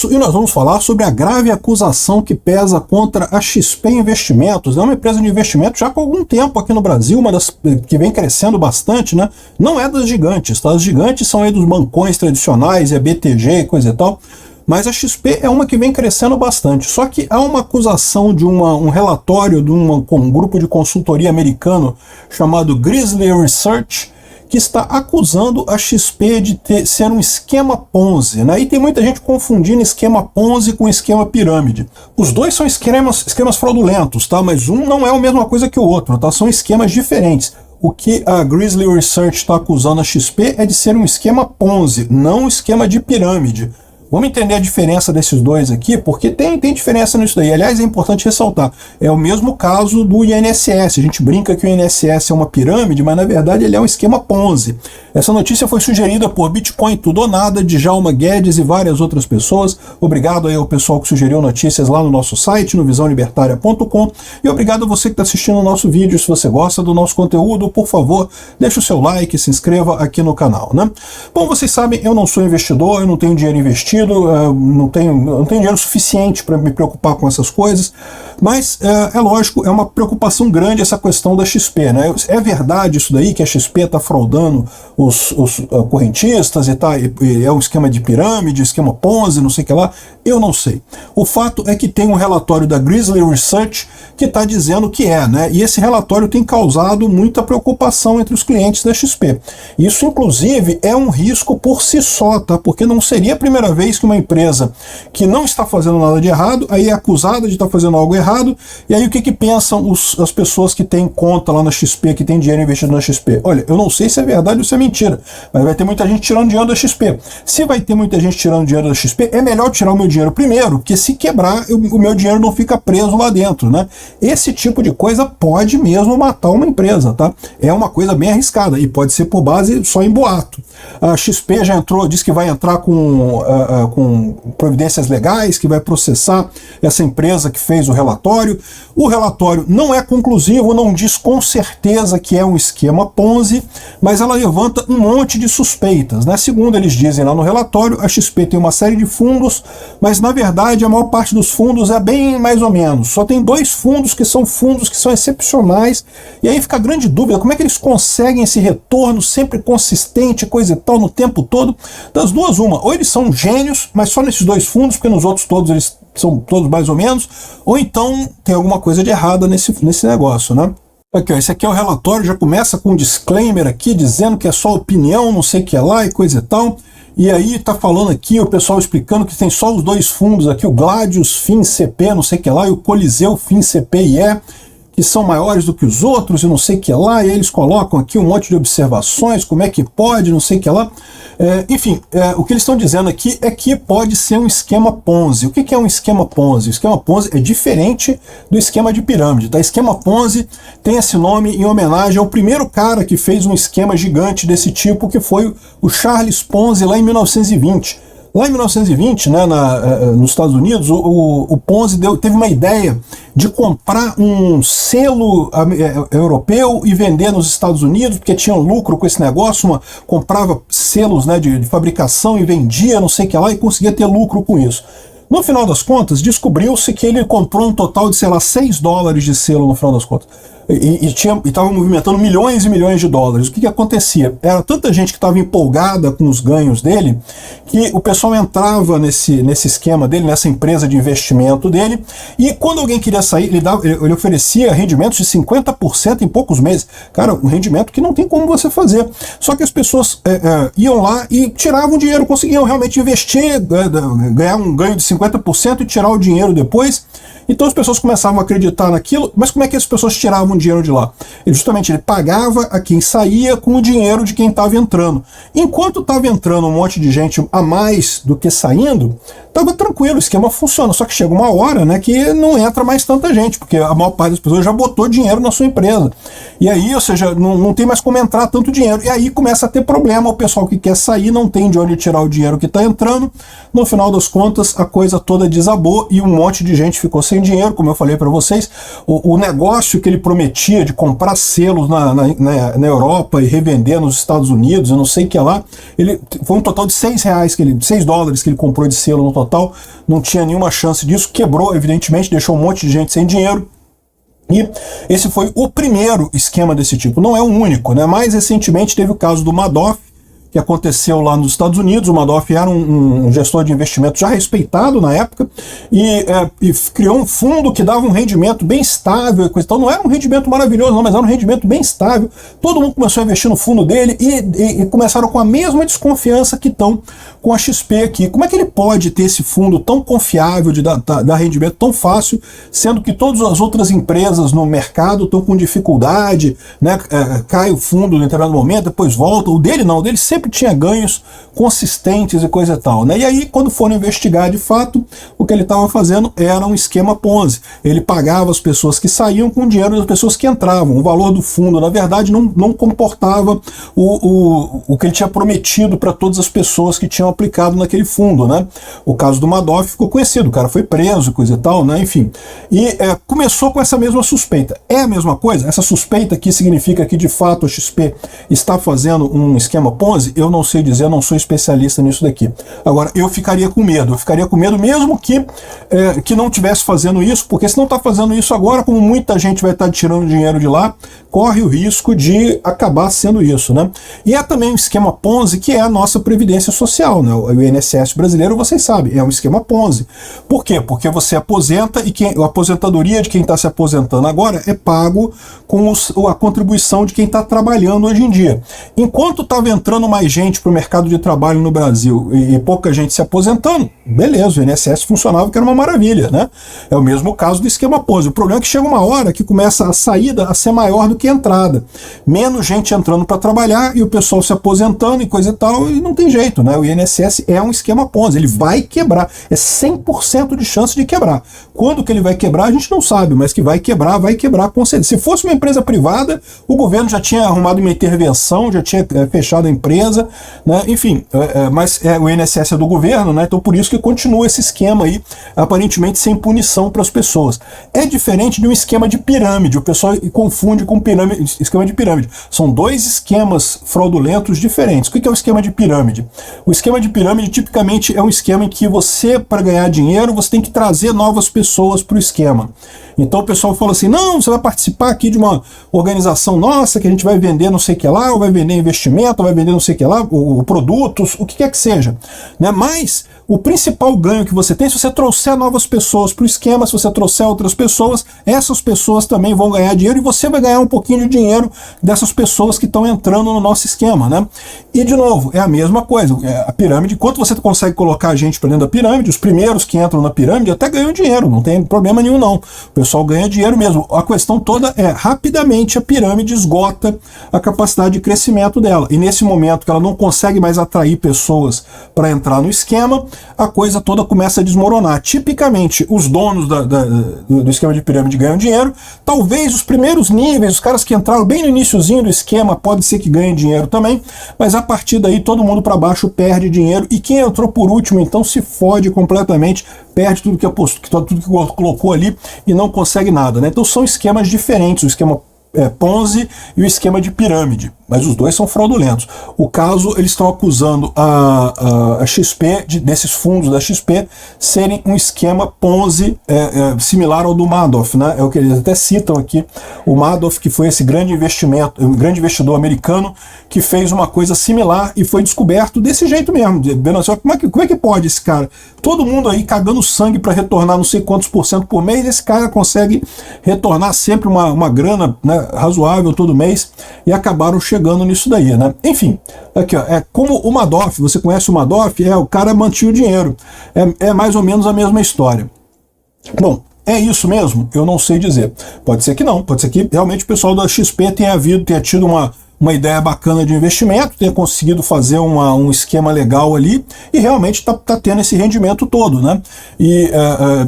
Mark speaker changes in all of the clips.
Speaker 1: E nós vamos falar sobre a grave acusação que pesa contra a XP Investimentos. É uma empresa de investimento já com algum tempo aqui no Brasil, uma das que vem crescendo bastante, né? Não é das gigantes, tá? As gigantes são aí dos bancões tradicionais, é BTG e coisa e tal. Mas a XP é uma que vem crescendo bastante. Só que há uma acusação de um relatório de um grupo de consultoria americano chamado Grizzly Research, que está acusando a XP de ser um esquema Ponzi, né? E tem muita gente confundindo esquema Ponzi com esquema pirâmide. Os dois são esquemas fraudulentos, tá? Mas um não é a mesma coisa que o outro, tá? São esquemas diferentes. O que a Grizzly Research está acusando a XP é de ser um esquema Ponzi, não um esquema de pirâmide. Vamos entender a diferença desses dois aqui, porque tem diferença nisso daí. Aliás, é importante ressaltar, é o mesmo caso do INSS. A gente brinca que o INSS é uma pirâmide, mas na verdade ele é um esquema Ponzi. Essa notícia foi sugerida por Bitcoin Tudo ou Nada, Djalma Guedes e várias outras pessoas. Obrigado aí ao pessoal que sugeriu notícias lá no nosso site, no visãolibertaria.com. E obrigado a você que está assistindo o nosso vídeo. Se você gosta do nosso conteúdo, por favor, deixe o seu like, se inscreva aqui no canal, né? Bom, vocês sabem, eu não sou investidor, eu não tenho dinheiro investido, não tenho dinheiro suficiente para me preocupar com essas coisas, mas é lógico, é uma preocupação grande essa questão da XP, né? É verdade isso daí, que a XP está fraudando os correntistas e é um esquema de pirâmide, esquema Ponzi, não sei o que lá? Eu não sei. O fato é que tem um relatório da Grizzly Research que está dizendo que né? E esse relatório tem causado muita preocupação entre os clientes da XP. Isso, inclusive, é um risco por si só, tá? Porque não seria a primeira vez que uma empresa que não está fazendo nada de errado, aí é acusada de estar fazendo algo errado, e aí o que pensam as pessoas que têm conta lá na XP, que têm dinheiro investido na XP? Olha, eu não sei se é verdade ou se é mentira, mas vai ter muita gente tirando dinheiro da XP. Se vai ter muita gente tirando dinheiro da XP, é melhor tirar o meu dinheiro primeiro, porque se quebrar, o meu dinheiro não fica preso lá dentro, né? Esse tipo de coisa pode mesmo matar uma empresa, tá? É uma coisa bem arriscada, e pode ser por base só em boato. A XP já disse que vai entrar com providências legais, que vai processar essa empresa que fez o relatório. O relatório não é conclusivo, não diz com certeza que é um esquema Ponzi, mas ela levanta um monte de suspeitas, né? Segundo eles dizem lá no relatório, a XP tem uma série de fundos, mas na verdade a maior parte dos fundos é bem mais ou menos. Só tem 2 fundos que são excepcionais, e aí fica a grande dúvida, como é que eles conseguem esse retorno sempre consistente, coisa e tal, no tempo todo? Das duas, uma, ou eles são gênios, mas só nesses 2 fundos, porque nos outros todos eles são todos mais ou menos, ou então tem alguma coisa de errada nesse negócio, né? Aqui, ó, esse aqui é o relatório, já começa com um disclaimer aqui, dizendo que é só opinião, não sei o que é lá e coisa e tal. E aí tá falando aqui, o pessoal explicando que tem só os 2 fundos aqui, o Gladius FinCP, não sei o que é lá, e o Coliseu FinCP-IE, que são maiores do que os outros e não sei o que lá, e eles colocam aqui um monte de observações, como é que pode, não sei o que lá. Enfim, o que eles estão dizendo aqui é que pode ser um esquema Ponzi. O que é um esquema Ponzi? O esquema Ponzi é diferente do esquema de pirâmide, tá? Esquema Ponzi tem esse nome em homenagem ao primeiro cara que fez um esquema gigante desse tipo, que foi o Charles Ponzi lá em 1920. Lá em 1920, né, nos Estados Unidos, o Ponzi teve uma ideia de comprar um selo europeu e vender nos Estados Unidos, porque tinha lucro com esse negócio, comprava selos, né, de fabricação e vendia, não sei o que lá, e conseguia ter lucro com isso. No final das contas, descobriu-se que ele comprou um total de, sei lá, $6 de selo no final das contas. E estava movimentando milhões e milhões de dólares. O que acontecia? Era tanta gente que estava empolgada com os ganhos dele, que o pessoal entrava nesse esquema dele, nessa empresa de investimento dele, e quando alguém queria sair, ele oferecia rendimentos de 50% em poucos meses. Cara, um rendimento que não tem como você fazer. Só que as pessoas iam lá e tiravam dinheiro, conseguiam realmente investir, ganhar um ganho de 50% e tirar o dinheiro depois. Então as pessoas começavam a acreditar naquilo, mas como é que as pessoas tiravam dinheiro de lá? Justamente ele pagava a quem saía com o dinheiro de quem estava entrando. Enquanto estava entrando um monte de gente a mais do que saindo, estava tranquilo, o esquema funciona, só que chega uma hora, né, que não entra mais tanta gente, porque a maior parte das pessoas já botou dinheiro na sua empresa. E aí, ou seja, não tem mais como entrar tanto dinheiro. E aí começa a ter problema, o pessoal que quer sair não tem de onde tirar o dinheiro que está entrando. No final das contas, a coisa toda desabou e um monte de gente ficou sem dinheiro, como eu falei para vocês. O negócio que ele prometia de comprar selos na Europa e revender nos Estados Unidos, eu não sei o que lá, foi um total de $6 que ele comprou de selo no total. total, não tinha nenhuma chance disso, quebrou, evidentemente, deixou um monte de gente sem dinheiro. E esse foi o primeiro esquema desse tipo, não é o único, né? Mais recentemente teve o caso do Madoff, que aconteceu lá nos Estados Unidos. O Madoff era um gestor de investimento já respeitado na época e criou um fundo que dava um rendimento bem estável e coisa. Então não era um rendimento maravilhoso não, mas era um rendimento bem estável. Todo mundo começou a investir no fundo dele e começaram com a mesma desconfiança que estão com a XP aqui. Como é que ele pode ter esse fundo tão confiável de dar rendimento tão fácil, sendo que todas as outras empresas no mercado estão com dificuldade, né? Cai o fundo no determinado momento, depois volta. O dele não, o dele sempre tinha ganhos consistentes e coisa e tal, né? E aí, quando foram investigar de fato, o que ele estava fazendo era um esquema Ponzi. Ele pagava as pessoas que saíam com o dinheiro das pessoas que entravam. O valor do fundo, na verdade, não comportava o que ele tinha prometido para todas as pessoas que tinham aplicado naquele fundo, né? O caso do Madoff ficou conhecido, o cara foi preso, coisa e tal, né? Enfim. E começou com essa mesma suspeita. É a mesma coisa? Essa suspeita aqui significa que, de fato, a XP está fazendo um esquema Ponzi? Eu não sei dizer, eu não sou especialista nisso daqui. Agora, eu ficaria com medo mesmo que não estivesse fazendo isso, porque se não está fazendo isso agora, como muita gente vai estar tirando dinheiro de lá, corre o risco de acabar sendo isso, né? E é também um esquema Ponzi que é a nossa Previdência Social, né? O INSS brasileiro, vocês sabem, é um esquema Ponzi. Por quê? Porque você aposenta e a aposentadoria de quem está se aposentando agora é pago com a contribuição de quem está trabalhando hoje em dia. Enquanto estava entrando mais gente para o mercado de trabalho no Brasil e pouca gente se aposentando, beleza, o INSS funcionava, que era uma maravilha, né? É o mesmo caso do esquema Ponzi. O problema é que chega uma hora que começa a saída a ser maior do que a entrada. Menos gente entrando para trabalhar e o pessoal se aposentando e coisa e tal, e não tem jeito, né? O INSS é um esquema Ponzi, ele vai quebrar, é 100% de chance de quebrar. Quando que ele vai quebrar, a gente não sabe, mas que vai quebrar com certeza. Se fosse uma empresa privada, o governo já tinha arrumado uma intervenção, já tinha fechado a empresa, né? Enfim, mas o INSS é do governo, né? Então por isso que continua esse esquema aí, aparentemente sem punição para as pessoas. É diferente de um esquema de pirâmide, o pessoal confunde com esquema de pirâmide. São dois esquemas fraudulentos diferentes. O que é o esquema de pirâmide? O esquema de pirâmide tipicamente é um esquema em que você, para ganhar dinheiro, você tem que trazer novas pessoas para o esquema. Então o pessoal fala assim, não, você vai participar aqui de uma organização nossa, que a gente vai vender não sei o que lá, ou vai vender investimento, ou vai vender não sei o que lá, produtos, o que quer que seja, né? Mas o principal ganho que você tem, se você trouxer novas pessoas para o esquema, se você trouxer outras pessoas, essas pessoas também vão ganhar dinheiro e você vai ganhar um pouquinho de dinheiro dessas pessoas que estão entrando no nosso esquema, né? E de novo, é a mesma coisa, a pirâmide, quanto você consegue colocar gente para dentro da pirâmide, os primeiros que entram na pirâmide até ganham dinheiro, não tem problema nenhum não, o pessoal ganha dinheiro mesmo. A questão toda é, rapidamente a pirâmide esgota a capacidade de crescimento dela, e nesse momento que ela não consegue mais atrair pessoas para entrar no esquema, a coisa toda começa a desmoronar. Tipicamente, os donos do esquema de pirâmide ganham dinheiro, talvez os primeiros níveis, os caras que entraram bem no iniciozinho do esquema, pode ser que ganhem dinheiro também, mas a partir daí todo mundo para baixo perde dinheiro, e quem entrou por último então se fode completamente, perde tudo que apostou, tudo que colocou ali e não consegue nada, né? Então são esquemas diferentes, o esquema Ponzi e o esquema de pirâmide, mas os dois são fraudulentos. O caso, eles estão acusando a XP, desses fundos da XP, serem um esquema Ponzi similar ao do Madoff, né? É o que eles até citam aqui, o Madoff, que foi esse grande investimento, um grande investidor americano que fez uma coisa similar e foi descoberto desse jeito mesmo. Como é que pode esse cara? Todo mundo aí cagando sangue para retornar não sei quantos % por mês, esse cara consegue retornar sempre uma grana, né, razoável todo mês, e acabaram chegando nisso daí, né? Enfim, aqui ó, como o Madoff, você conhece o Madoff, o cara mantinha o dinheiro, é mais ou menos a mesma história. Bom, é isso mesmo? Eu não sei dizer. Pode ser que não, pode ser que realmente o pessoal da XP tenha tido uma ideia bacana de investimento, tenha conseguido fazer um esquema legal ali e realmente tá tendo esse rendimento todo, né? E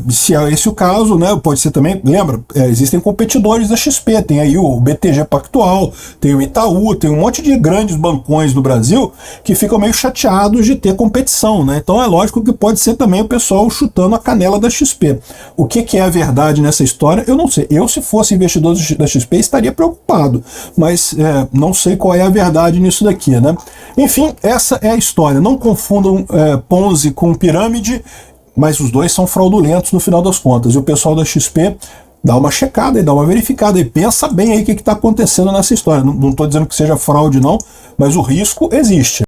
Speaker 1: se é esse o caso, né, pode ser também, lembra, existem competidores da XP, tem aí o BTG Pactual, tem o Itaú, tem um monte de grandes bancões no Brasil que ficam meio chateados de ter competição, né? Então é lógico que pode ser também o pessoal chutando a canela da XP. O que é a verdade nessa história, eu não sei. Eu, se fosse investidor da XP, estaria preocupado, mas não sei qual é a verdade nisso daqui, né? Enfim, essa é a história. Não confundam Ponzi com pirâmide. mas os dois são fraudulentos no final das contas. E o pessoal da XP dá uma checada e dá uma verificada e pensa bem aí o que está acontecendo nessa história. Não estou dizendo que seja fraude não, mas o risco existe.